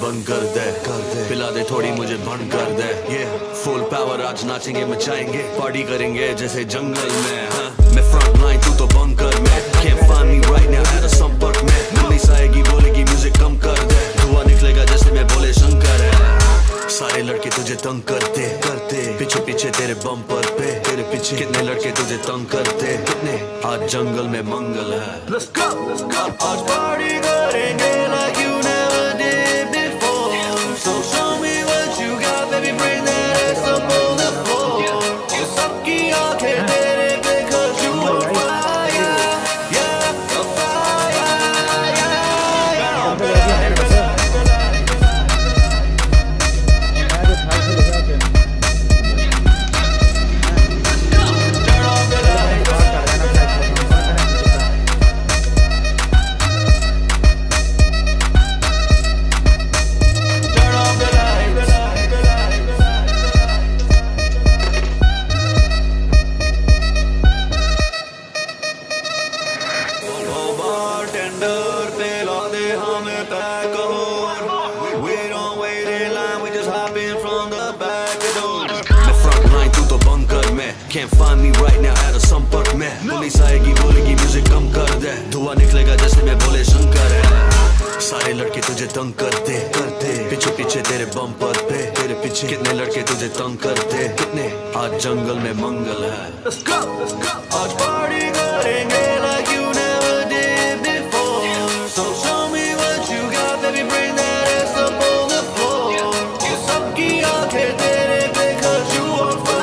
बंद कर दे पिला दे थोड़ी मुझे बंद कर दे ये फुल पावर आज नाचेंगे मचाएंगे पार्टी करेंगे जैसे जंगल में मैं फ्रंट लाइन तू तो बंकर में can't find me right now at a संपर्क में पुलिस आएगी बोलेगी म्यूजिक कम कर दे धुआं निकलेगा जैसे मैं बोले शंकर है सारे लड़के तुझे तंग करते पीछे पीछे तेरे बम्पर पे तेरे पीछे कितने लड़के तुझे तंग करते कितने आज जंगल में मंगल है Let's go आज पार्टी करेंगे like you never did before so show me what you got baby bring that ass up on the floor ये सबकी आंखें तेरे पे cause you on fire yeah on fire Can't find me right now at a संपर्क में police आएगी बोलेगी music कम कर दे धुआं निकलेगा जैसे मैं बोले शंकर है सारे लड़के तुझे तंग करते पीछे पीछे तेरे बम्पर पे तेरे पीछे कितने लड़के तुझे तंग करते कितने आज जंगल में मंगल है Let's go आज पार्टी करेंगे like you never did before so show me what you got baby bring that ass up on the floor ये सबकी आंखें तेरे पे cause you on fire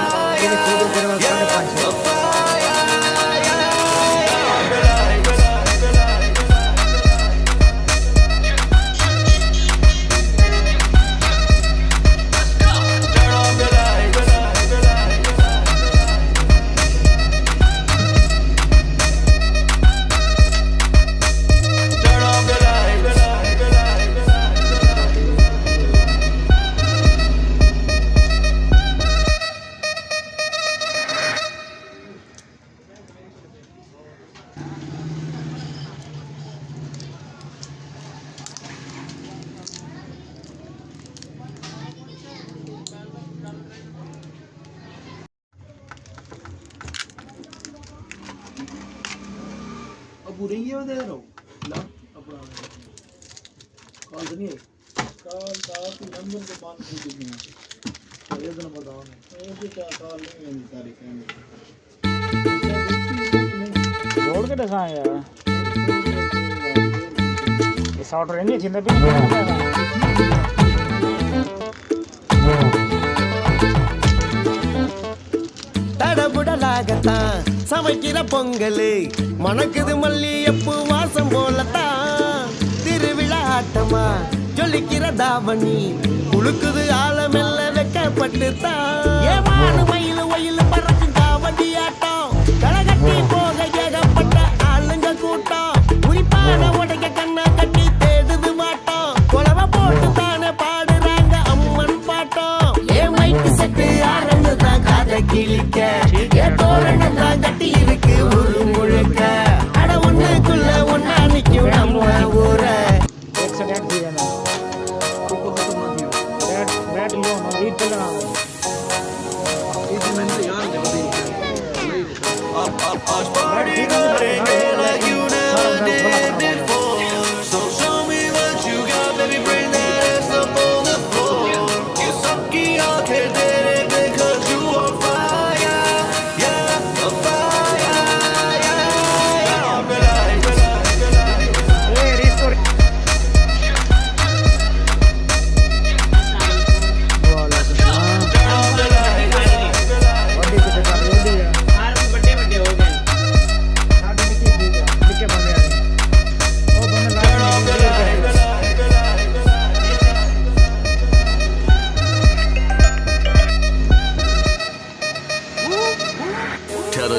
पूरे ही दे रहा हूँ ला अपना कॉल तो नहीं है कॉल तो नंबर के पास पूछ नहीं है ये तो बताओ ना ये क्या कॉल नहीं है तारीख है जोड़ के दिखाएं यार ये सॉफ्टवेयर नहीं चिंता भी தடபுடலாகத்தா சமைக்கிற பொங்கல் மணக்குது மல்லியப்பூ வாசம் போலத்தான் திருவிழா ஆட்டமா ஜொலிக்கிற தாவணி குளுக்குது ஆழமெல்ல வெக்கப்பட்டுத்தான் ஏமானு மயில் ஒயில் பறக்கும் காவடி ஆட்டம் களகட்டி போக ஏகப்பட்ட ஆளுங்க கூட்டம் குறிப்பான உடைக்க கண்ணா கட்டி தேடுது மாட்டோம் குலவ போட்டு தானே பாடுறாங்க அம்மன் பாட்டம் ஏ மைக்கு செட்டு ஆரம்புதான் காதை கிழிக்க தோரணம் தான் கட்டி இருக்கு ஒரு முழுக்க அட ஒண்ணுக்குள்ள ஒன்னா நிக்கும் நம்ம ஊர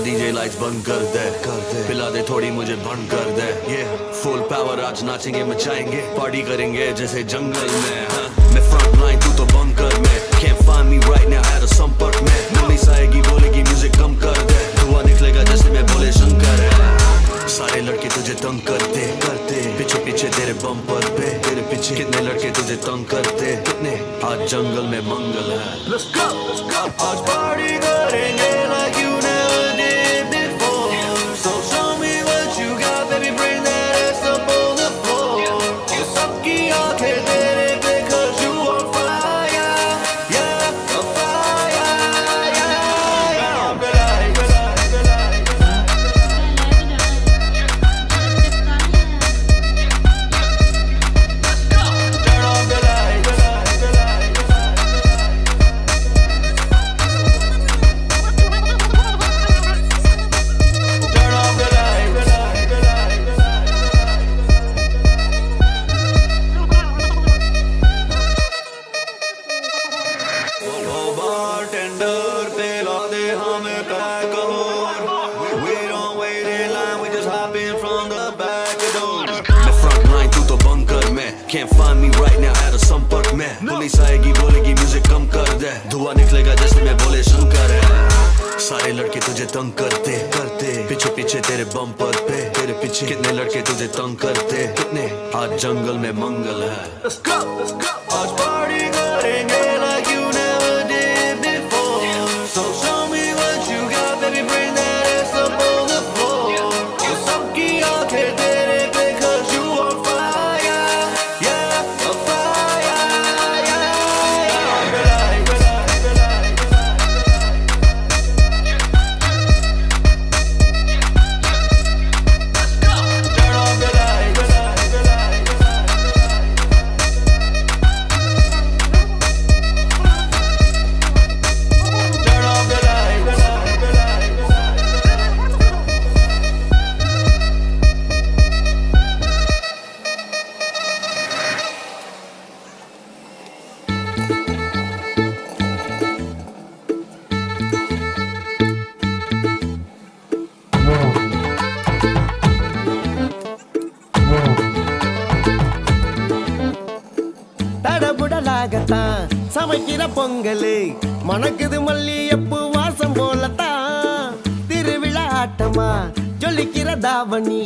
डीजे लाइट्स बंद कर दे पिला दे थोड़ी मुझे बंद कर दे ये फुल पावर आज नाचेंगे मचाएंगे पार्टी करेंगे जैसे जंगल में मैं फ्रंट लाइन तू तो बंकर में can't find me right now at a संपर्क में पुलिस आएगी बोलेगी म्यूजिक कम कर दे धुआं निकलेगा जैसे मैं बोले शंकर है सारे लड़के तुझे तंग करते पीछे पीछे तेरे बम्पर पे तेरे पीछे कितने लड़के तुझे तंग करते, कितने आज जंगल में मंगल है। Let's go, let's go. आज पार्टी करेंगे like you never did before. So show me what you got, baby, bring that ass up on the floor. ये सबकी आंखें तेरे पे 'cause you on fire, yeah, on fire, yeah. Turn on the lights. Turn on the lights. Turn on the lights. Oh bartender, पिला दे हमें pack और we don't wait in line, we just hop in from the back door. मैं front line, तू तो bunker में, can't find me right now at a संपर्क में. Police आएगी बोलेगी म्यूजिक कम कर दे, धुआं निकलेगा जैसे मैं बोले शंकर है. सारे लड़के तुझे तंग करते करते, पीछे पीछे तेरे बम्पर पे, तेरे पीछे कितने लड़के तुझे तंग करते, कितने आज जंगल में मंगल है. Let's go, let's go. आज पार्टी करेंगे like you never did before. So show me what you got, baby, bring that ass up on the floor. ये सबकी आंखें तेरे पे 'cause you on fire, yeah, on fire, yeah. Turn on the lights. Turn on the lights. Turn on the lights. தடபுடலாகத்தான் சமைக்கிற பொங்கலு, மணக்குது மல்லியப்பு வாசம் போலத்தான். திருவிழா ஆட்டமா ஜொலிக்கிற தாவணி,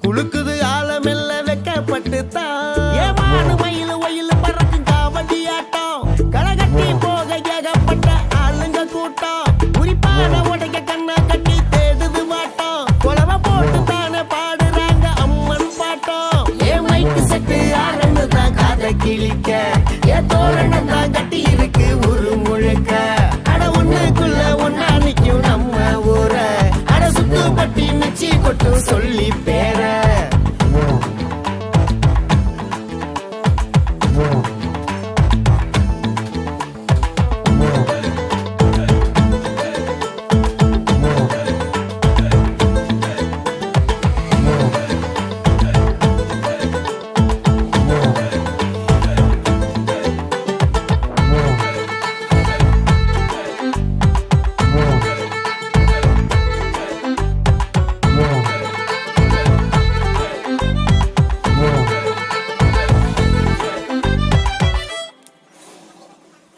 குலுக்குது ஆழமெல்ல வெக்கப்பட்டுத்தான். ஏமானு மயிலு ஒயிலு பறக்கும் காவடி ஆட்டம், களகட்டி போக ஏகப்பட்ட ஆளுங்க கூட்டம். குறிப்பான உடைய கண்ணா கட்டி தேடுது மாட்டோம், கொலவ போட்டு தானே பாடுறாங்க அம்மன் பாட்டம். ஏ மைக்கு செட்டு ஆரண்டு தான் காதை கிழிக்க, ஏ தோரணம் தான் கட்டி இருக்கு ஒரு முழுக்க. அட ஒண்ணுக்குள்ள ஒன்னா நிக்கும் நம்ம ஊர, அட சுத்து பட்டி மிச்சி கொட்டு சொல்லி பேர.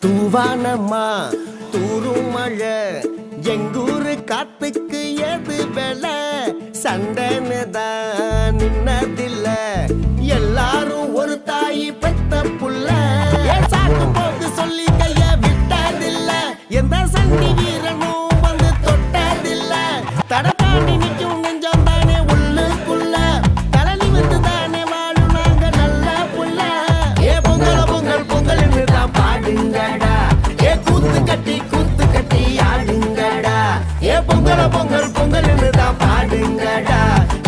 தூவானம்மா தூரும் மழை, எங்கூரு காத்துக்கு ஏது வேலை. சண்டைன்னு தான் நின்னதில்ல, எல்லாரும் ஒரு தாயி பெத்த புள்ள. ஏன் சாக்கு போக்கு சொல்லி கைய விட்டதில்ல, எந்த சண்டி வீரனும் வந்து தொட்டதில்ல. தடத்தாண்டி நிற்கும் நெஞ்சம் தானே உள்ளுக்குள்ள, தலனி வந்து தானே வாழும் நாங்க நல்ல புள்ள. ஏ பொங்கல் பொங்கல் பொங்கல்னு தான் பாடுங்கடா, ஏ கூத்து கட்டி ஆடுங்கடா. ஏ பொங்கல் பொங்கல் பொங்கல்னு தான் பாடுங்கடா,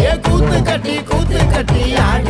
ஏ கூத்து கட்டி ஆடு.